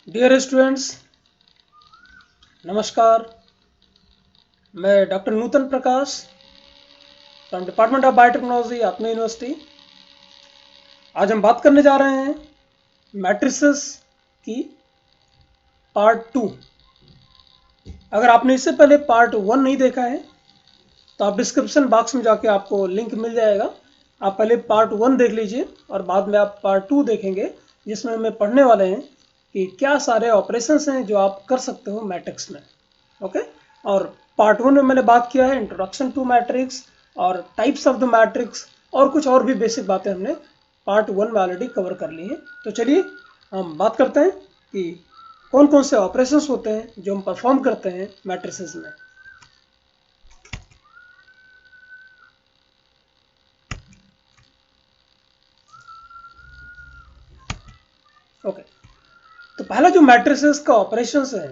Dear students, नमस्कार। मैं doctor Nutan Prakash from department of biotechnology, आत्मा यूनिवर्सिटी। आज हम बात करने जा रहे हैं मैट्रिसेस की पार्ट 2। अगर आपने इससे पहले पार्ट 1 नहीं देखा है तो आप डिस्क्रिप्शन बॉक्स में जाके आपको लिंक मिल जाएगा। आप पहले पार्ट 1 देख लीजिए और बाद में आप पार्ट 2 देखेंगे, जिसमें हमें पढ़ने वाले हैं कि क्या सारे ऑपरेशंस हैं जो आप कर सकते हो मैट्रिक्स में। ओके। और पार्ट 1 में मैंने बात किया है इंट्रोडक्शन टू मैट्रिक्स और टाइप्स ऑफ द मैट्रिक्स, और कुछ और भी बेसिक बातें हमने पार्ट 1 में ऑलरेडी कवर कर ली हैं। तो चलिए हम बात करते हैं कि कौन कौन से ऑपरेशंस होते हैं जो हम परफॉर्म करते हैं मैट्रिसेस में। ओके। तो पहला जो मैट्रिसेस का ऑपरेशंस है,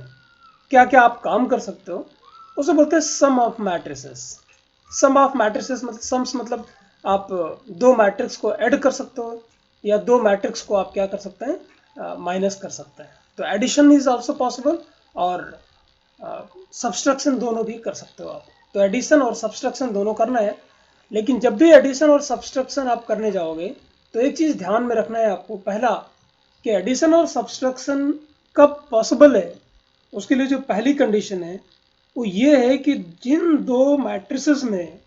क्या क्या आप काम कर सकते हो, उसे बोलते हैं sum of matrices. Sum of matrices मतलब सम्स मतलब आप दो मैट्रिक्स को ऐड कर सकते हो या दो मैट्रिक्स को आप क्या कर सकते हैं, माइनस कर सकते हैं। तो एडिशन इज आल्सो पॉसिबल और सब्सट्रैक्शन दोनों भी कर सकते हो आप। तो एडिशन और सब्सट्रैक्शन दोनों करना है, लेकिन जब भी एडिशन और सब्सट्रैक्शन आप करने जाओगे तो एक चीज़ ध्यान में रखना है आपको, पहला कि एडिशन और सब्सट्रैक्शन कब पॉसिबल है। उसके लिए जो पहली कंडीशन है वो ये है कि जिन दो मैट्रिसेस में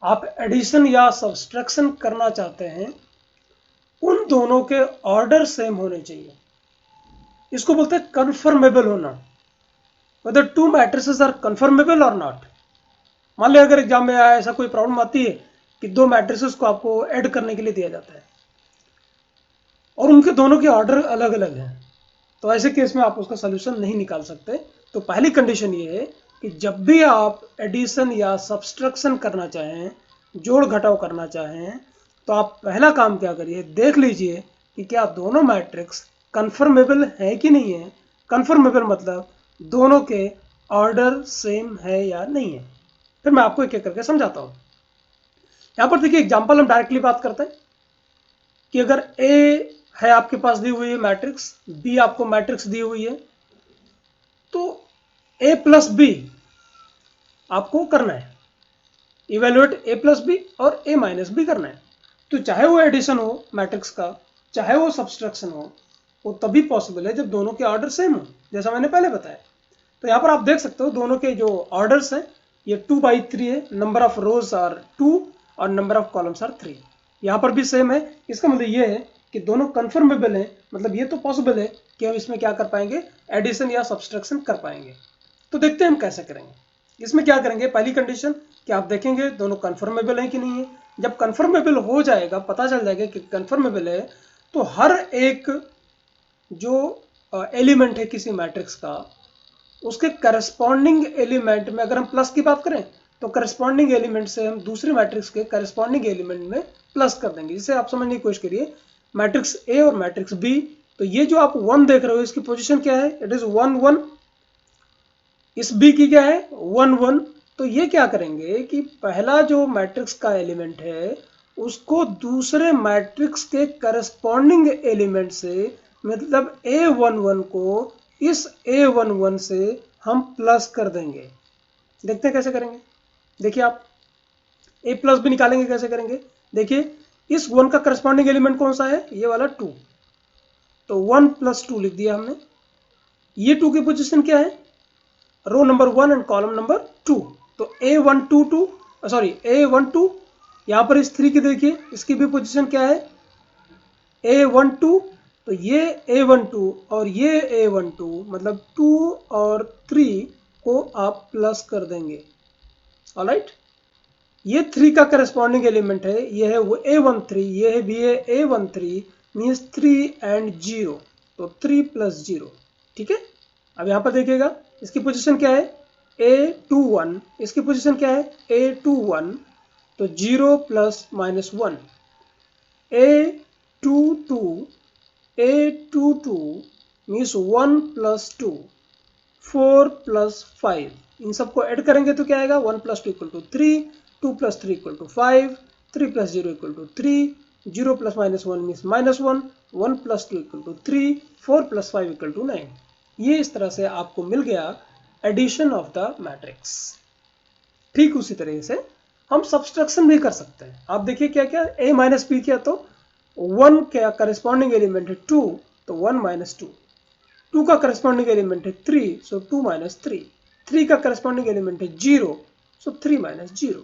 आप एडिशन या सब्सट्रैक्शन करना चाहते हैं उन दोनों के ऑर्डर सेम होने चाहिए। इसको बोलते हैं कन्फर्मेबल होना, whether two matrices are conformable और नॉट। मान लिया अगर एग्जाम में ऐसा कोई प्रॉब्लम आती है कि दो मैट्रिसेस को आपको ऐड करने के लिए दिया जाता है और उनके दोनों के ऑर्डर अलग अलग हैं, तो ऐसे केस में आप उसका सोल्यूशन नहीं निकाल सकते। तो पहली कंडीशन ये है कि जब भी आप एडिशन या सब्सट्रैक्शन करना चाहें, जोड़ घटाव करना चाहें, तो आप पहला काम क्या करिए, देख लीजिए कि क्या दोनों मैट्रिक्स कन्फर्मेबल है कि नहीं है। कन्फर्मेबल मतलब दोनों के ऑर्डर सेम है या नहीं है। फिर मैं आपको एक एक करके समझाता हूँ। यहाँ पर देखिए एग्जाम्पल हम डायरेक्टली बात करते हैं कि अगर ए है आपके पास दी हुई है मैट्रिक्स, बी आपको मैट्रिक्स दी हुई है, तो ए प्लस बी आपको करना है, इवेल्युएट ए प्लस बी और ए माइनस बी करना है। तो चाहे वो एडिशन हो मैट्रिक्स का, चाहे वो सब्सट्रैक्शन हो, वो तभी पॉसिबल है जब दोनों के ऑर्डर सेम हो, जैसा मैंने पहले बताया। तो यहाँ पर आप देख सकते हो दोनों के जो ऑर्डर्स हैं ये 2/3 है, नंबर ऑफ रोज आर 2 और नंबर ऑफ कॉलम्स आर 3। यहाँ पर भी सेम है। इसका मतलब ये है कि दोनों कन्फर्मेबल हैं, मतलब ये तो पॉसिबल है कि हम इसमें क्या कर पाएंगे, एडिशन या सब्सट्रैक्शन कर पाएंगे। तो देखते हैं हम कैसे करेंगे। इसमें क्या करेंगे, पहली कंडीशन कि आप देखेंगे दोनों कन्फर्मेबल हैं कि नहीं है। जब कन्फर्मेबल हो जाएगा, पता चल जाएगा कि कन्फर्मेबल है, तो हर एक जो एलिमेंट है किसी मैट्रिक्स का, उसके करस्पॉन्डिंग एलिमेंट में, अगर हम प्लस की बात करें तो करस्पॉन्डिंग एलिमेंट से हम दूसरे मैट्रिक्स के करस्पॉन्डिंग एलिमेंट में प्लस कर देंगे। जिसे आप समझने की कोशिश करिए, मैट्रिक्स ए और मैट्रिक्स बी, तो ये जो आप 1 देख रहे हो इसकी पोजीशन क्या है, इट इज 1 1। इस बी की क्या है, 1 1। तो ये क्या करेंगे कि पहला जो मैट्रिक्स का एलिमेंट है उसको दूसरे मैट्रिक्स के करस्पॉन्डिंग एलिमेंट से, मतलब A11 को इस A11 से हम प्लस कर देंगे। देखते हैं कैसे करेंगे। देखिए आप ए प्लस भी निकालेंगे, कैसे करेंगे देखिए। इस 1 का करस्पॉन्डिंग एलिमेंट कौन सा है, ये वाला 2, तो 1 + 2 लिख दिया हमने। ये 2 की पोजीशन क्या है, row number 1 and column number 2। तो A122 सॉरी A12, यहाँ पर इस 3 की देखिए, इसकी भी पोजीशन क्या है, A12। तो ये A12 और ये A12, मतलब 2 और 3 को आप प्लस कर देंगे। ऑलराइट, ये 3 का करस्पॉन्डिंग एलिमेंट है, ये है वो A13, ये है भी है A13, मीन्स 3 एंड 0, तो 3 + 0। ठीक है। अब यहाँ पर देखिएगा इसकी पोजीशन क्या है, A21, इसकी पोजीशन क्या है, A21, तो 0 + -1, A22 मीन्स 1 + 2, 4 + 5। इन सबको ऐड करेंगे तो क्या आएगा, 1 + 2 = 3, 2 + 3 = 5, 3 + 0 = 3, 0 + -1 मीन्स -1, 1 + 2 = 3, 4 + 5 = 9। ये इस तरह से आपको मिल गया एडिशन ऑफ द मैट्रिक्स। ठीक उसी तरीके से हम सब्सट्रैक्शन भी कर सकते हैं। आप देखिए क्या क्या, a - b किया तो 1 का करस्पॉन्डिंग एलिमेंट है 2, तो 1 - 2, 2 का करस्पॉन्डिंग एलिमेंट है 3, सो 2 - 3, 3 का करस्पॉन्डिंग एलिमेंट है 0, सो 3 - 0।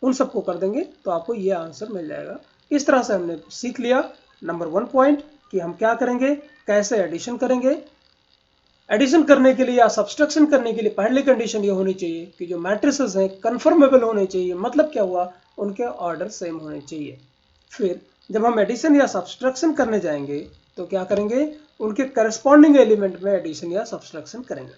उन सबको कर देंगे तो आपको ये आंसर मिल जाएगा। इस तरह से हमने सीख लिया नंबर 1 पॉइंट कि हम क्या करेंगे, कैसे एडिशन करेंगे। एडिशन करने के लिए या सब्सट्रैक्शन करने के लिए पहली कंडीशन ये होनी चाहिए कि जो मैट्रिसेस हैं कन्फर्मेबल होने चाहिए। मतलब क्या हुआ, उनके ऑर्डर सेम होने चाहिए। फिर जब हम एडिशन या सब्सट्रैक्शन करने जाएंगे तो क्या करेंगे, उनके करस्पॉन्डिंग एलिमेंट में एडिशन या सब्सट्रैक्शन करेंगे।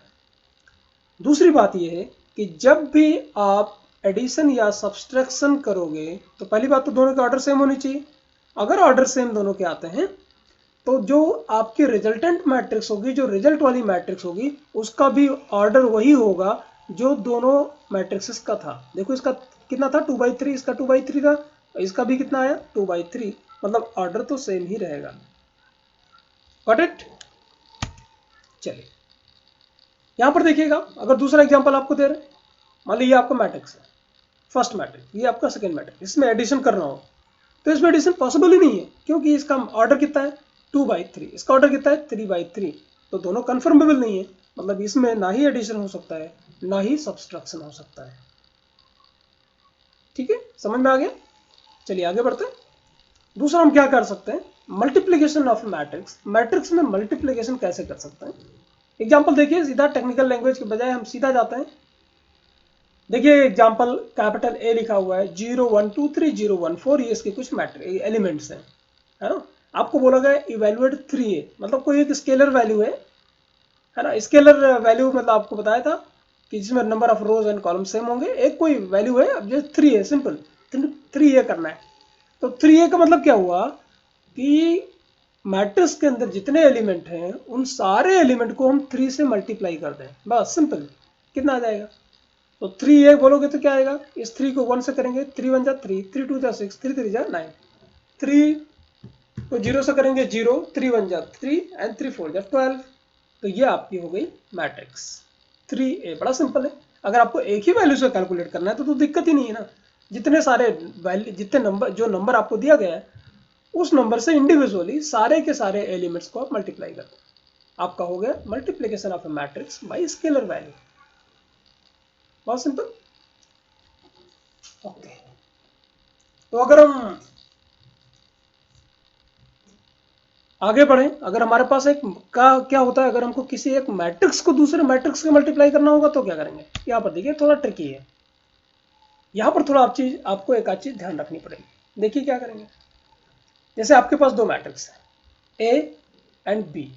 दूसरी बात यह है कि जब भी आप एडिशन या सब्सट्रैक्शन करोगे तो पहली बात तो दोनों के ऑर्डर सेम होनी चाहिए। अगर ऑर्डर सेम दोनों के आते हैं तो जो आपकी रिजल्टेंट मैट्रिक्स होगी, जो रिजल्ट वाली मैट्रिक्स होगी, उसका भी ऑर्डर वही होगा जो दोनों मैट्रिक्सेस का था। देखो इसका कितना था 2/3, इसका 2/3 था, इसका भी कितना आया 2/3, मतलब ऑर्डर तो सेम ही रहेगा। Got it. चलिए यहां पर देखिएगा, अगर दूसरा एग्जांपल आपको दे रहे, मान लीजिए आपका मैट्रिक्स है, फर्स्ट मैट्रिक्स, ये आपका सेकंड मैट्रिक्स, इसमें एडिशन करना हो तो इसमें एडिशन पॉसिबल ही नहीं है, क्योंकि इसका ऑर्डर कितना है 2/3, इसका ऑर्डर कितना है 3/3, तो दोनों कंफर्मेबल नहीं है। मतलब इसमें ना ही एडिशन हो सकता है ना ही सब्सट्रैक्शन हो सकता है। ठीक है, समझ में आ गया। चलिए आगे बढ़ते हैं। दूसरा हम क्या कर सकते हैं, मल्टीप्लीकेशन ऑफ मैट्रिक्स। मैट्रिक्स में मल्टीप्लीकेशन कैसे कर सकते हैं। एग्जाम्पल देखिए, सीधा टेक्निकल लैंग्वेज के बजाय हम सीधा जाते हैं। देखिए एग्जाम्पल कैपिटल ए लिखा हुआ है, 0 1 2 3 0 1 4, ये इसके कुछ मैट्रिक्स एलिमेंट्स हैं, है ना। आपको बोला गया इवेल्युएट 3a, मतलब कोई एक स्केलर वैल्यू है ना। स्केलर वैल्यू मतलब आपको बताया था कि जिसमें number of rose and column same होंगे। एक कोई वैल्यू है, अब जैसे 3 है, सिंपल 3a करना है, तो 3a का मतलब क्या हुआ कि मैट्रिक्स के अंदर जितने एलिमेंट हैं उन सारे एलिमेंट को हम 3 से मल्टीप्लाई कर दें, बस सिंपल। कितना आ जाएगा, तो 3a बोलोगे तो क्या आएगा, इस 3 को 1 से करेंगे, 3 1 जा 3, 3 2 जा 6, 3 3 जा 9, 3 को 0 से करेंगे 0, 3 1 जा 3 एंड 3 4 जा 12। तो ये आपकी हो गई मैट्रिक्स 3a। बड़ा सिंपल है। अगर आपको एक ही वैल्यू से कैलकुलेट करना है तो दिक्कत ही नहीं है ना। जितने सारे वैल्यू, जितने नंबर, जो नंबर आपको दिया गया है उस नंबर से इंडिविजुअली सारे के सारे एलिमेंट्स को आप मल्टीप्लाई कर दो, आपका हो गया multiplication of A matrix bye scalar value. बहुत सिंपल। ओके, तो अगर हम आगे बढ़े, अगर हमारे पास एक का क्या होता है, अगर हमको किसी एक मैट्रिक्स को दूसरे मैट्रिक्स से मल्टीप्लाई करना होगा तो क्या करेंगे। यहां पर देखिए थोड़ा ट्रिकी है, यहां पर थोड़ा आपको एक आध चीज ध्यान रखनी पड़ेगी। देखिए क्या करेंगे, जैसे आपके पास दो मैट्रिक्स है ए एंड बी,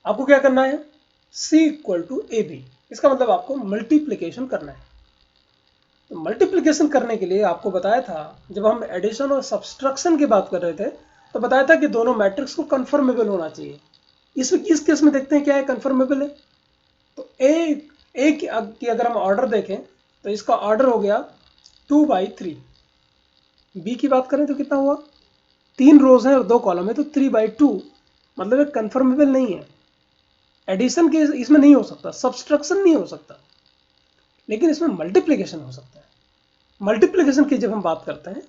आपको क्या करना है C = AB, इसका मतलब आपको मल्टीप्लीकेशन करना है। तो मल्टीप्लीकेशन करने के लिए आपको बताया था, जब हम एडिशन और सब्सट्रैक्शन की बात कर रहे थे तो बताया था कि दोनों मैट्रिक्स को कंफर्मेबल होना चाहिए। इस केस में देखते हैं क्या है कंफर्मेबल है। तो ए की अगर हम ऑर्डर देखें तो इसका ऑर्डर हो गया 2/3। बी की बात करें तो कितना हुआ, 3 रोज हैं और 2 कॉलम है, तो 3/2, मतलब एक कंफर्मेबल नहीं है। एडिशन के इसमें नहीं हो सकता, सब्सट्रैक्शन नहीं हो सकता, लेकिन इसमें मल्टीप्लीकेशन हो सकता है। मल्टीप्लीकेशन की जब हम बात करते हैं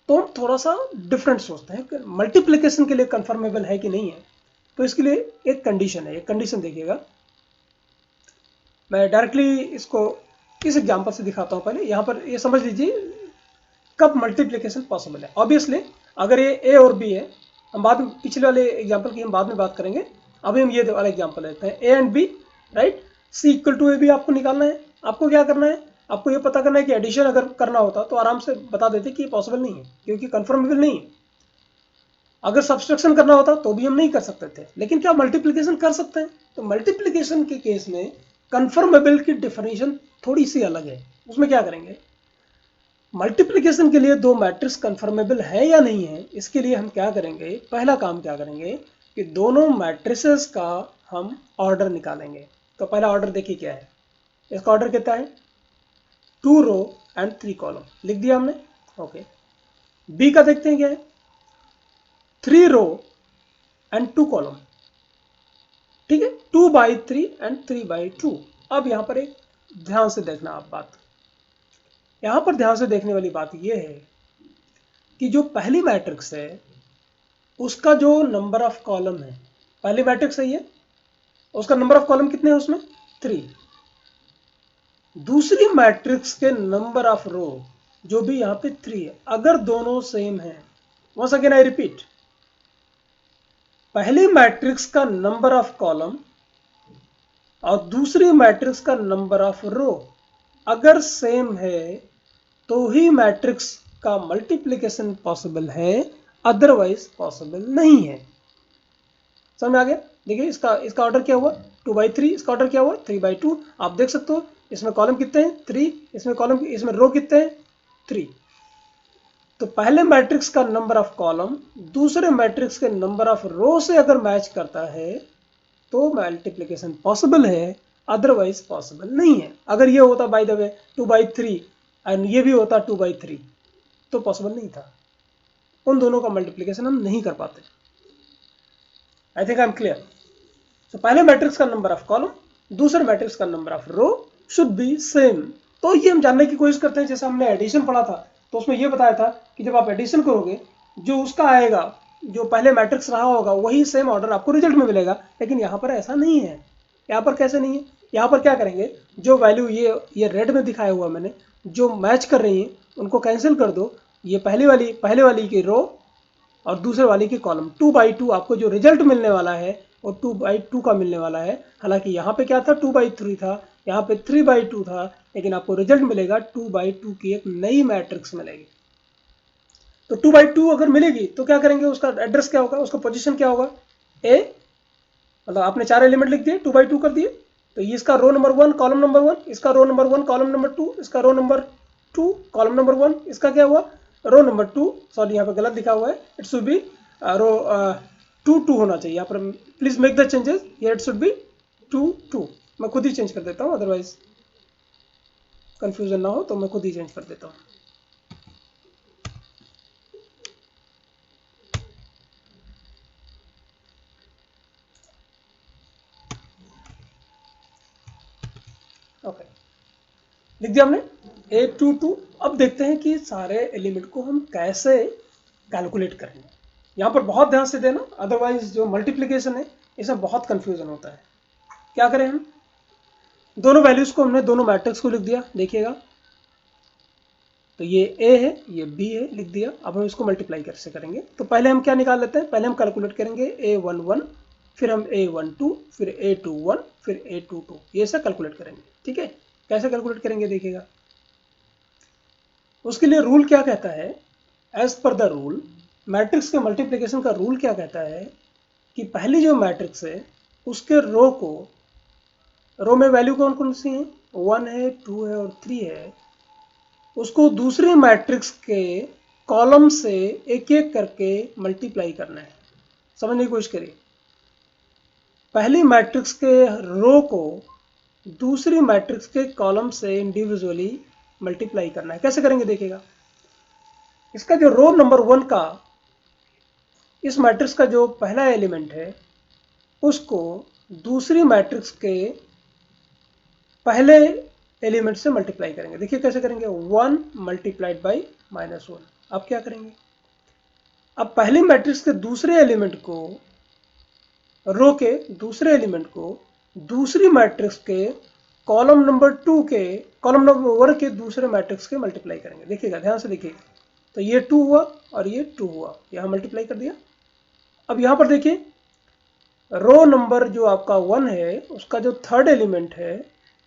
तो हम थोड़ा सा डिफरेंट सोचते हैं कि मल्टीप्लीकेशन के लिए कंफर्मेबल है कि नहीं है। तो इसके लिए एक कंडीशन है, एक कंडीशन देखिएगा। मैं डायरेक्टली इसको इस एग्जांपल से दिखाता हूं। पहले यहां पर ये समझ लीजिए कब मल्टीप्लीकेशन पॉसिबल है। ऑब्वियसली अगर ये ए और बी है, हम बाद में पिछले वाले एग्जांपल की हम बाद में बात करेंगे, अभी हम ये वाला एग्जांपल लेते हैं, A and B, right. C = AB आपको निकालना है। आपको क्या करना है, आपको ये पता करना है कि एडिशन अगर करना होता तो आराम से बता देते कि ये पॉसिबल नहीं है, क्योंकि कंफर्मेबल नहीं है। अगर सब्सट्रैक्शन करना होता तो भी हम नहीं कर सकते थे, लेकिन क्या मल्टीप्लीकेशन कर सकते हैं। तो मल्टीप्लीकेशन के केस में कंफर्मेबल की डेफिनेशन थोड़ी सी अलग है। उसमें क्या करेंगे, मल्टीप्लीकेशन के लिए दो मैट्रिक्स कंफर्मेबल है या नहीं है, इसके लिए हम क्या करेंगे, पहला काम क्या करेंगे कि दोनों मैट्रिसेस का हम ऑर्डर निकालेंगे। तो पहला ऑर्डर देखिए क्या है, इसका ऑर्डर कितना है 2 रो एंड 3 कॉलम, लिख दिया हमने। ओके, बी का देखते हैं क्या है, 3 रो एंड 2 कॉलम, ठीक है, 2/3 एंड 3/2। अब यहां पर एक ध्यान से देखना आप बात, यहां पर ध्यान से देखने वाली बात यह है कि जो पहली मैट्रिक्स है उसका जो नंबर ऑफ कॉलम है, पहली मैट्रिक्स है ये, उसका नंबर ऑफ कॉलम कितने हैं उसमें 3। दूसरी मैट्रिक्स के नंबर ऑफ रो जो भी यहां पे 3 है, अगर दोनों सेम है, वंस अगेन आई रिपीट, पहली मैट्रिक्स का नंबर ऑफ कॉलम और दूसरी मैट्रिक्स का नंबर ऑफ रो अगर सेम है तो ही मैट्रिक्स का मल्टीप्लिकेशन पॉसिबल है, अदरवाइज पॉसिबल नहीं है। समझ में आ गया? देखिए इसका ऑर्डर क्या हुआ 2/3, इसका ऑर्डर क्या हुआ 3/2। आप देख सकते हो इसमें कॉलम कितने हैं 3, इसमें रो कितने हैं 3। तो पहले मैट्रिक्स का नंबर ऑफ कॉलम दूसरे मैट्रिक्स के नंबर ऑफ रो से अगर मैच करता है तो मल्टीप्लिकेशन पॉसिबल है, अदरवाइज पॉसिबल नहीं है। अगर ये होता बाय द वे 2/3 एंड ये भी होता 2/3 तो पॉसिबल नहीं था, उन दोनों का मल्टीप्लिकेशन हम नहीं कर पाते। I think I am clear. तो पहले मैट्रिक्स का नंबर ऑफ कॉलम दूसरे मैट्रिक्स का number of row should be same. तो ये हम जानने की कोशिश करते हैं, जैसे हमने एडिशन पढ़ा था तो उसमें यह बताया था कि जब आप एडिशन करोगे जो उसका आएगा, जो पहले मैट्रिक्स रहा होगा वही सेम ऑर्डर आपको रिजल्ट में मिलेगा। लेकिन यहाँ पर ऐसा नहीं है। यहाँ पर कैसे नहीं है? यहाँ पर क्या करेंगे, जो वैल्यू ये रेड में दिखाया हुआ मैंने, जो मैच कर रही है उनको कैंसिल कर दो। ये पहले वाली की रो और दूसरे वाले की कॉलम, 2/2 आपको जो रिजल्ट मिलने वाला है वो 2/2 का मिलने वाला है। हालांकि यहाँ पे क्या था 2/3 था, यहाँ पे 3/2 था, लेकिन आपको रिजल्ट मिलेगा 2/2 की एक नई मैट्रिक्स मिलेगी। तो 2/2 अगर मिलेगी तो क्या करेंगे, उसका एड्रेस क्या होगा, उसका पोजीशन क्या होगा, ए, मतलब आपने 4 एलिमेंट लिख दिए 2/2 कर दिए, तो ये इसका रो नंबर 1 कॉलम नंबर 1, इसका रो नंबर 1 कॉलम नंबर 2, इसका रो नंबर 2 कॉलम नंबर 1, इसका क्या हुआ रो नंबर 2, सॉरी यहाँ पे गलत लिखा हुआ है, इट शुड बी रो 2 होना चाहिए यहाँ पर, please make the changes, it should be 2 मैं खुद ही चेंज कर देता हूँ, अदरवाइज कंफ्यूजन ना हो तो मैं खुद ही चेंज कर देता हूँ। ओके, लिख दिया हमने A22। अब देखते हैं कि सारे एलिमेंट को हम कैसे कैलकुलेट करेंगे। यहाँ पर बहुत ध्यान से देना, अदरवाइज जो मल्टीप्लिकेशन है इसमें बहुत कंफ्यूजन होता है। क्या करें हम, दोनों वैल्यूज को हमने दोनों मैट्रिक्स को लिख दिया, देखिएगा तो ये A है ये B है, लिख दिया। अब हम इसको मल्टीप्लाई कैसे करेंगे, तो पहले हम क्या निकाल लेते हैं, पहले हम कैलकुलेट करेंगे A11, फिर हम A12, फिर A21, फिर A22, ये सब कैलकुलेट करेंगे। ठीक है, कैसे कैलकुलेट करेंगे देखिएगा। उसके लिए रूल क्या कहता है, as per the rule matrix के मल्टीप्लिकेशन का रूल क्या कहता है कि पहली जो मैट्रिक्स है उसके रो में वैल्यू कौन कौन सी है, 1 है 2 है और 3 है, उसको दूसरे मैट्रिक्स के कॉलम से एक एक करके मल्टीप्लाई करना है। समझने की कोशिश करिए, पहली मैट्रिक्स के रो को दूसरी मैट्रिक्स के कॉलम से इंडिविजुअली मल्टीप्लाई करना है। कैसे करेंगे देखिएगा, इसका जो रो नंबर 1 का इस मैट्रिक्स का जो पहला एलिमेंट है उसको दूसरी मैट्रिक्स के पहले एलिमेंट से मल्टीप्लाई करेंगे। देखिए कैसे करेंगे, 1 मल्टीप्लाइड बाई -1। अब क्या करेंगे, अब पहली मैट्रिक्स के दूसरे एलिमेंट को, रो के दूसरे एलिमेंट को दूसरी मैट्रिक्स के कॉलम नंबर 1 के दूसरे मैट्रिक्स के मल्टीप्लाई करेंगे। देखिएगा ध्यान से देखिएगा, तो ये 2 हुआ और ये 2 हुआ, यहां मल्टीप्लाई कर दिया। अब यहां पर देखिए रो नंबर जो आपका 1 है उसका जो थर्ड एलिमेंट है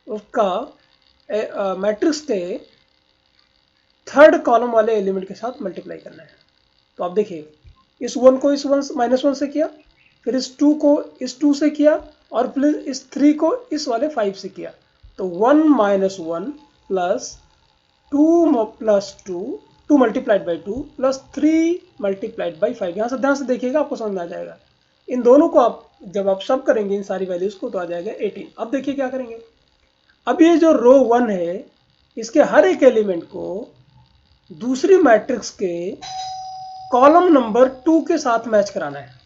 उसका मैट्रिक्स के थर्ड कॉलम वाले एलिमेंट के साथ मल्टीप्लाई करना है। तो आप देखिए इस 1 को इस -1 से किया, फिर इस 2 को इस 2 से किया और फिर इस 3 को इस वाले 5 से किया। तो 1 - 1 plus 2 plus 2 multiplied by 2 plus 3 multiplied by 5। यहाँ से ध्यान से देखिएगा आपको समझ में आ जाएगा। इन दोनों को आप जब आप सब करेंगे इन सारी वैल्यूज को तो आ जाएगा 18। अब देखिए क्या करेंगे, अब ये जो रो 1 है इसके हर एक एलिमेंट को दूसरी मैट्रिक्स के कॉलम नंबर 2 के साथ मैच कराना है।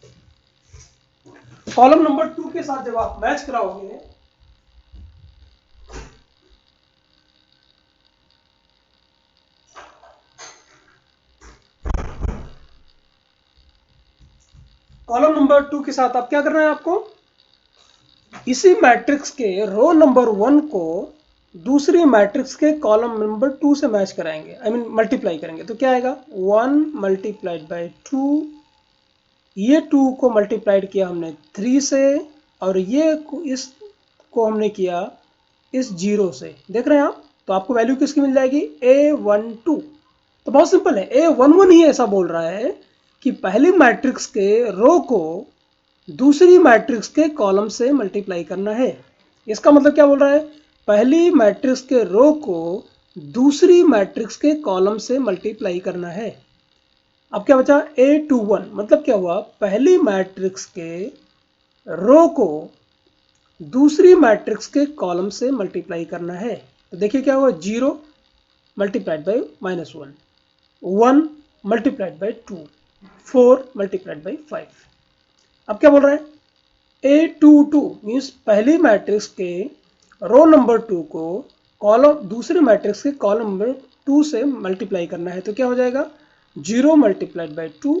कॉलम नंबर 2 के साथ जब आप मैच कराओगे कॉलम नंबर 2 के साथ आप क्या करना है, आपको इसी मैट्रिक्स के रो नंबर 1 को दूसरी मैट्रिक्स के कॉलम नंबर 2 से मैच कराएंगे, आई मीन मल्टीप्लाई करेंगे। तो क्या आएगा 1 मल्टीप्लाइड बाई 2, ये 2 को मल्टीप्लाइड किया हमने 3 से, और ये इसको हमने किया इस 0 से, देख रहे हैं आप। तो आपको वैल्यू किसकी मिल जाएगी A12। तो बहुत सिंपल है, A11 ही ऐसा बोल रहा है कि पहली मैट्रिक्स के रो को दूसरी मैट्रिक्स के कॉलम से मल्टीप्लाई करना है। इसका मतलब क्या बोल रहा है, पहली मैट्रिक्स के रो को दूसरी मैट्रिक्स के कॉलम से मल्टीप्लाई करना है। अब क्या बचा A21, मतलब क्या हुआ, पहली मैट्रिक्स के रो को दूसरी मैट्रिक्स के कॉलम से मल्टीप्लाई करना है। तो देखिए क्या हुआ, 0 multiplied by -1, 1 multiplied by 2, 4 multiplied by 5। अब क्या बोल रहा है A22 मीन्स पहली मैट्रिक्स के रो नंबर 2 को कॉलम दूसरे मैट्रिक्स के कॉलम नंबर 2 से मल्टीप्लाई करना है। तो क्या हो जाएगा 0 multiplied by 2,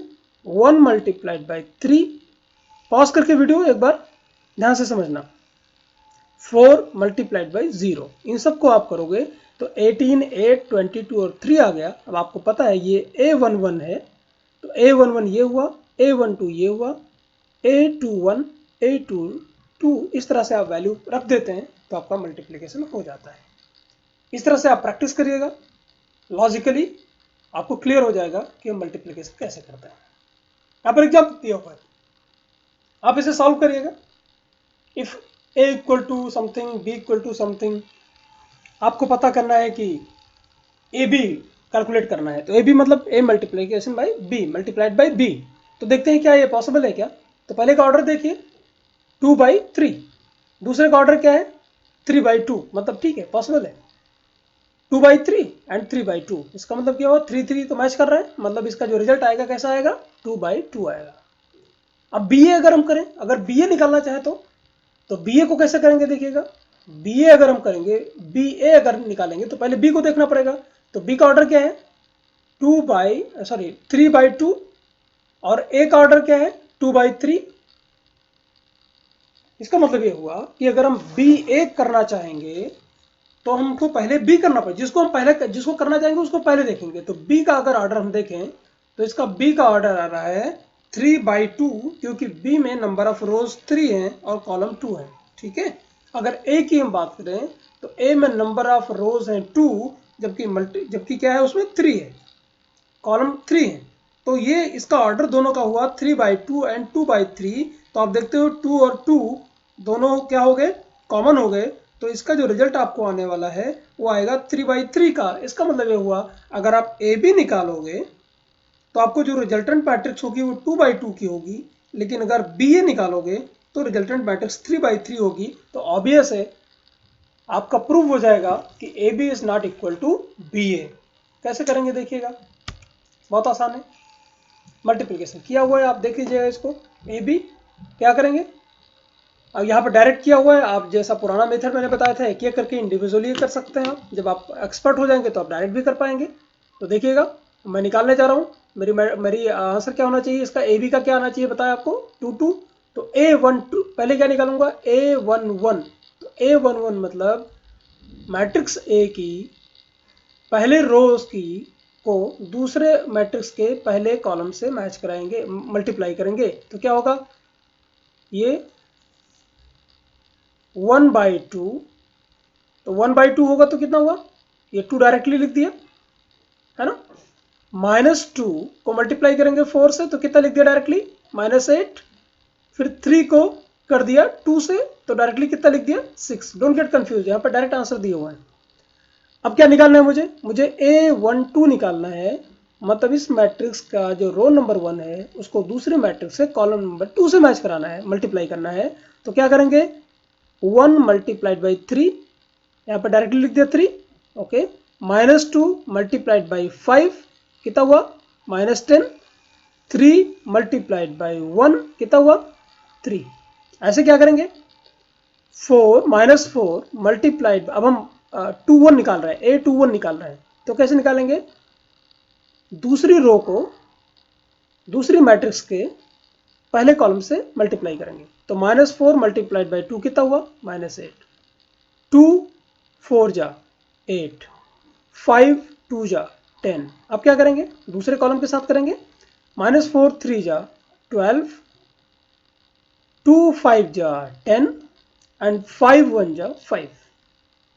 1 multiplied by 3। Pause करके वीडियो एक बार ध्यान से समझना। 4 मल्टीप्लाइड बाई 0, इन सबको आप करोगे तो 18, 8, 22 और 3 आ गया। अब आपको पता है ये A11 है, तो A11 ये हुआ, A12 ये हुआ, A21, A22, इस तरह से आप वैल्यू रख देते हैं तो आपका मल्टीप्लिकेशन हो जाता है। इस तरह से आप प्रैक्टिस करिएगा, लॉजिकली आपको क्लियर हो जाएगा कि हम मल्टीप्लिकेशन कैसे करते हैं। यहाँ पर एग्जाम्पल दिया हुआ है, आप इसे सॉल्व करिएगा। If A equal to something, B equal to something, आपको पता करना है कि AB कैलकुलेट करना है। तो AB मतलब A multiplication by B multiplied by B। तो देखते हैं क्या ये पॉसिबल है क्या। तो पहले का ऑर्डर देखिए 2/3, दूसरे का ऑर्डर क्या है 3/2, मतलब ठीक है पॉसिबल है। 2/3 एंड 3/2, इसका मतलब क्या हुआ 3 3 तो मैच कर रहा है, मतलब इसका जो रिजल्ट आएगा कैसा आएगा 2/2 आएगा। अब BA अगर हम करें, अगर BA निकालना चाहे तो BA को कैसे करेंगे देखिएगा। BA अगर हम करेंगे, BA अगर निकालेंगे तो पहले B को देखना पड़ेगा। तो B का ऑर्डर क्या है 3/2, और A का ऑर्डर क्या है 2/3। इसका मतलब ये हुआ कि अगर हम BA करना चाहेंगे तो हमको पहले B करना पड़ेगा। जिसको करना चाहेंगे उसको पहले देखेंगे। तो B का अगर ऑर्डर हम देखें तो इसका B का ऑर्डर आ रहा है 3/2, क्योंकि B में नंबर ऑफ रोज 3 हैं और कॉलम 2 है, ठीक है। अगर A की हम बात करें तो A में नंबर ऑफ रोज हैं 2, जबकि क्या है उसमें 3 है, कॉलम 3 है। तो ये इसका ऑर्डर दोनों का हुआ 3/2 एंड 2/3। तो आप देखते हो 2 और 2 दोनों क्या हो गए, कॉमन हो गए। तो इसका जो रिजल्ट आपको आने वाला है वो आएगा 3/3 का। इसका मतलब ये हुआ अगर आप ए बी निकालोगे तो आपको जो रिजल्टेंट मैट्रिक्स होगी वो 2/2 की होगी, लेकिन अगर बी ए निकालोगे तो रिजल्टेंट मैट्रिक्स 3/3 होगी। तो ऑब्वियस है आपका प्रूव हो जाएगा कि A B is not equal to B A. कैसे करेंगे देखिएगा, बहुत आसान है। मल्टीप्लिकेशन किया हुआ है, आप देख लीजिएगा इसको, ए बी क्या करेंगे, अब यहाँ पर डायरेक्ट किया हुआ है। आप जैसा पुराना मेथड मैंने बताया था एक एक करके इंडिविजुअली कर सकते हैं आप। जब आप एक्सपर्ट हो जाएंगे तो आप डायरेक्ट भी कर पाएंगे। तो देखिएगा मैं निकालने जा रहा हूँ, मेरी आंसर क्या होना चाहिए, इसका ए बी का क्या आना चाहिए बताया आपको 2 तो A12 पहले क्या निकालूंगा A11। तो A11 मतलब मैट्रिक्स ए की पहले रोज की को दूसरे मैट्रिक्स के पहले कॉलम से मैच कराएंगे, मल्टीप्लाई करेंगे। तो क्या होगा ये 1/2, तो 1/2 होगा तो कितना हुआ, ये 2 डायरेक्टली लिख दिया है ना। -2 को मल्टीप्लाई करेंगे 4 से तो कितना लिख दिया डायरेक्टली -8, फिर 3 को कर दिया 2 से तो डायरेक्टली कितना लिख दिया 6। डोंट गेट कंफ्यूज, यहाँ पर डायरेक्ट आंसर दिया हुआ है। अब क्या निकालना है मुझे A12 निकालना है, मतलब इस मैट्रिक्स का जो रो नंबर 1 है उसको दूसरे मैट्रिक्स से कॉलम नंबर 2 से मैच कराना है, मल्टीप्लाई करना है। तो क्या करेंगे 1 मल्टीप्लाइड बाई 3, यहाँ पर डायरेक्टली लिख दिया 3, ओके। -2 मल्टीप्लाइड बाई 5, कितना हुआ -10, 3 मल्टीप्लाइड बाई 1 कितना हुआ 3। ऐसे क्या करेंगे 4 -4 मल्टीप्लाइड, अब हम 2 1 निकाल रहे हैं, A 2 1 निकाल रहे हैं, तो कैसे निकालेंगे दूसरी रो को दूसरी मैट्रिक्स के पहले कॉलम से मल्टीप्लाई करेंगे। तो -4 मल्टीप्लाइड बाई 2 कितना हुआ -8, 2 4 जा 8, 5 2 जा 10। अब क्या करेंगे दूसरे कॉलम के साथ करेंगे, -4 3 जा 12, 2 5 जा 10 एंड 5 1 जा 5।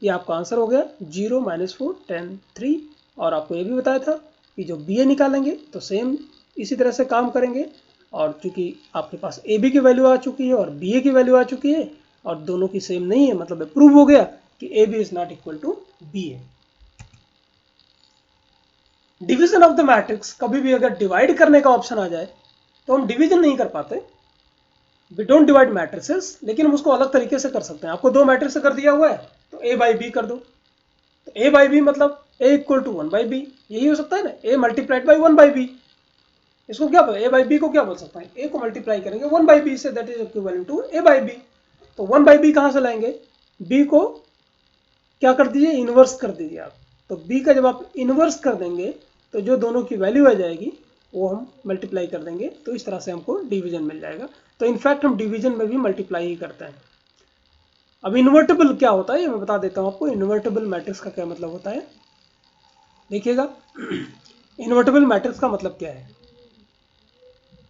ये आपका आंसर हो गया 0 -4 10 3। और आपको ये भी बताया था कि जो बी ए निकालेंगे तो सेम इसी तरह से काम करेंगे, और चूंकि आपके पास ए बी की वैल्यू आ चुकी है और बी ए की वैल्यू आ चुकी है और दोनों की सेम नहीं है, मतलब प्रूव हो गया कि A B is not equal to B A. Division of the matrix, कभी भी अगर डिवाइड करने का ऑप्शन आ जाए तो हम डिवीजन नहीं कर पाते, वी डोंट डिवाइड मैट्रिसेस, लेकिन हम उसको अलग तरीके से कर सकते हैं। आपको 2 मैट्रिक्स कर दिया हुआ है तो ए बाई बी कर दो, तो ए बाई बी मतलब ए इक्वल टू 1 बाई बी, यही हो सकता है ना, ए मल्टीप्लाइड बाई 1 बाई बी। इसको क्या ए बाई बी को क्या बोल सकते हैं, ए को मल्टीप्लाई करेंगे 1 बाई बी से, that is equivalent to A by B. तो 1 बाई बी कहां से लाएंगे, बी को क्या कर दीजिए इनवर्स कर दीजिए आप। तो बी का जब आप इनवर्स कर देंगे तो जो दोनों की वैल्यू आ जाएगी वो हम मल्टीप्लाई कर देंगे, तो इस तरह से हमको डिवीजन मिल जाएगा। तो इनफैक्ट हम डिवीजन में भी मल्टीप्लाई ही करते हैं। अब इन्वर्टेबल क्या होता है ये मैं बता देता हूं आपको। इन्वर्टेबल मैट्रिक्स का क्या मतलब होता है, देखिएगा इन्वर्टेबल मैट्रिक्स का मतलब क्या है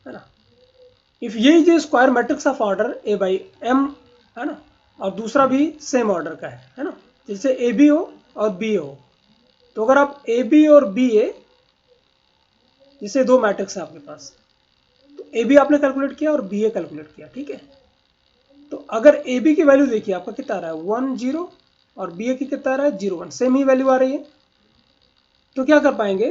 ना, इफ ये is square matrix of order a by m है ना, और दूसरा भी सेम ऑर्डर का है ना, जैसे ए बी हो और बी हो, तो अगर आप ए बी और बी ए जैसे 2 मैट्रिक्स है आपके पास, तो ए बी आपने कैलकुलेट किया और बी ए कैलकुलेट किया, ठीक है। तो अगर ए बी की वैल्यू देखिए आपका कितना आ रहा है 1 0 और बी ए की कितना आ रहा है 0 1, सेम ही वैल्यू आ रही है, तो क्या कर पाएंगे